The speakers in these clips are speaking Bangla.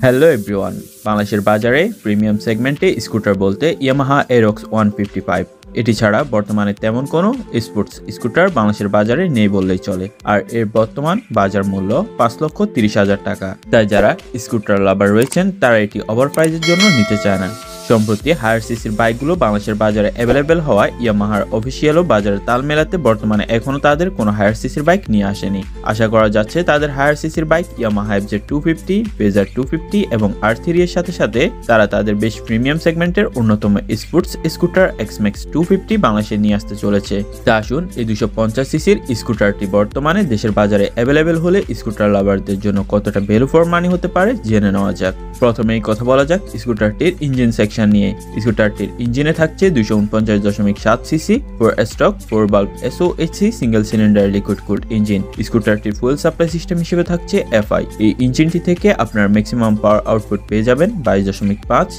হ্যালো এভরিওয়ান, বাংলাদেশের বাজারে প্রিমিয়াম সেগমেন্টে স্কুটার বলতে ইয়ামাহা এরক্স 155। এটি ছাড়া বর্তমানে তেমন কোনো স্পোর্টস স্কুটার বাংলাদেশের বাজারে নেই বললেই চলে। আর এর বর্তমান বাজার মূল্য 5,30,000 টাকা। তাই যারা স্কুটার লাভার রয়েছেন তারা এটি ওভার প্রাইজের জন্য নিতে চায় না। সম্প্রতি হায়ার সিসির বাইকগুলো বাংলাদেশের বাজারে অ্যাভেলেবেল হওয়ায় ইয়ামাহার অফিসিয়ালও বাজারে তাল মেলাতে বর্তমানে এখনও তাদের কোনো হায়ার সিসির বাইক নিয়ে আসেনি। আশা করা যাচ্ছে তাদের হায়ার সিসির বাইক ইয়ামাহা এফজেড 250, ফেজার 250 এবং R3 এর সাথে সাথে তারা তাদের বেশ প্রিমিয়াম সেগমেন্টের অন্যতম স্পোর্টস স্কুটার এক্সম্যাক্স 250 বাংলাদেশে নিয়ে আসতে চলেছে। তা আসুন এই 250 সিসির স্কুটারটি বর্তমানে দেশের বাজারে অ্যাভেলেবেল হলে স্কুটার লাভারদের জন্য কতটা ভ্যালু ফর মানি হতে পারে জেনে নেওয়া যাক। প্রথমেই কথা বলা যাক স্কুটারটির ইঞ্জিন সেকশন নিয়ে। স্কুটারটির ইঞ্জিনে থাকছে 249.7 সিসি 4 স্টক 4 বাল্ব SOHC single cylinder liquid cooled engine. স্কুটারটির ফুয়েল সাপ্লাই সিস্টেম হিসেবে থাকছে FI। এই ইঞ্জিনটি থেকে আপনার ম্যাক্সিমাম পাওয়ার আউটপুট পেয়ে যাবেন 22.5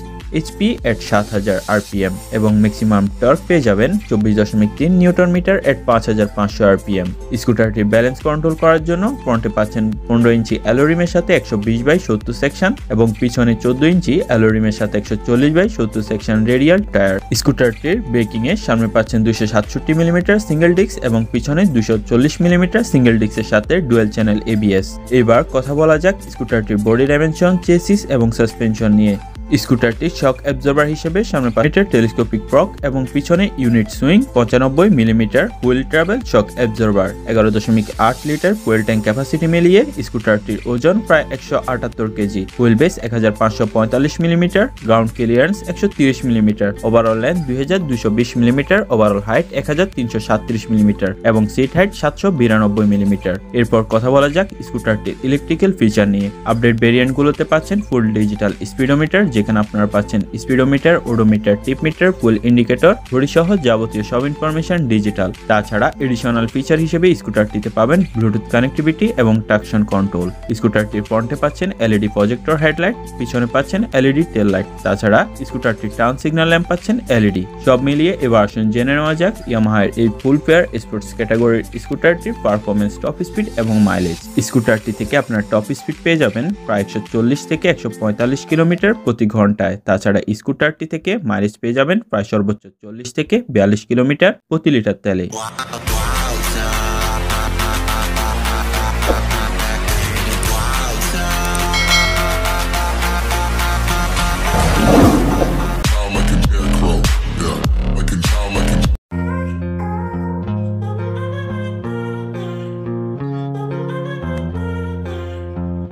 HP at 7000 RPM এবং ম্যাক্সিমাম টর্ক পেয়ে যাবেন 24.3 নিউটন মিটার at 5500 RPM। স্কুটারটির ব্যালেন্স কন্ট্রোল করার জন্য ফ্রন্টে পাচ্ছেন 15 ইঞ্চি অ্যালোরিমের সাথে 120/70 সেকশন এবং পিছনে 14 ইঞ্চি অ্যালোরিমের সাথে 140/70 section radial tyre. স্কুটারটির breaking a সামনে পাচ্ছেন 267 মিলিমিটার সিঙ্গেল ডিস্ক এবং পিছনে 240 মিলিমিটার সিঙ্গেল ডিস্কের সাথে ডুয়েল চ্যানেল ABS। এবার কথা বলা যাক স্কুটারটির বডি ডাইমেনশন, চেসিস এবং সাসপেনশন নিয়ে। স্কুটারটি শক অ্যাবজর্বার হিসেবে সামনে পাচ্ছেন টেলিস্কোপিক ফ্রক এবং পিছনে unit swing 95 millimetre wheel travel shock absorber. 11.8 litre fuel tank capacity মিলিয়ে স্কুটারটির ওজন প্রায় 178 KG. Wheel base 1545 millimetre, ground clearance 130 millimetre, overall length 2220 millimetre, overall height 1337 millimetre এবং সিট হাইট 792 মিলিমিটার। এরপর কথা বলা যাক স্কুটারটির ইলেকট্রিক্যাল ফিচার নিয়ে। আপডেট ভেরিয়েন্টগুলোতে পাচ্ছেন ফুল ডিজিটাল স্পিডোমিটার, যেখানে আপনারা পাচ্ছেন স্পিডোমিটার, ওডোমিটার, টিপ মিটার, ফুল ইন্ডিকেটর, ঘড়ি সহ যাবতীয় সব ইনফরমেশন ডিজিটাল। তাছাড়া এডিশনাল ফিচার হিসেবে স্কুটারটিতে পাবেন ব্লুটুথ কানেক্টিভিটি এবং ট্রাকশন কন্ট্রোল। স্কুটারটির ফ্রন্টে পাচ্ছেন LED প্রজেক্টর হেডলাইট, পিছনে পাচ্ছেন LED টেল লাইট। তাছাড়া স্কুটারটির টার্ন সিগন্যাল ল্যাম্প পাচ্ছেন LED। সব মিলিয়ে এবার আসুন জেনে নেওয়া যাক ইয়ামাহার এই ফুল ফেয়ার স্পোর্টস ক্যাটাগরির স্কুটারটির পারফরমেন্স, টপ স্পিড এবং মাইলেজ। স্কুটারটি থেকে আপনার টপ স্পিড পেয়ে যাবেন প্রায় 140 থেকে 145 কিলোমিটার প্রতি ঘন্টায়। তাছাড়া স্কুটারটি থেকে মাইলেজ পেয়ে যাবেন প্রায় সর্বোচ্চ 40 থেকে 42 কিলোমিটার প্রতি লিটার তেলে।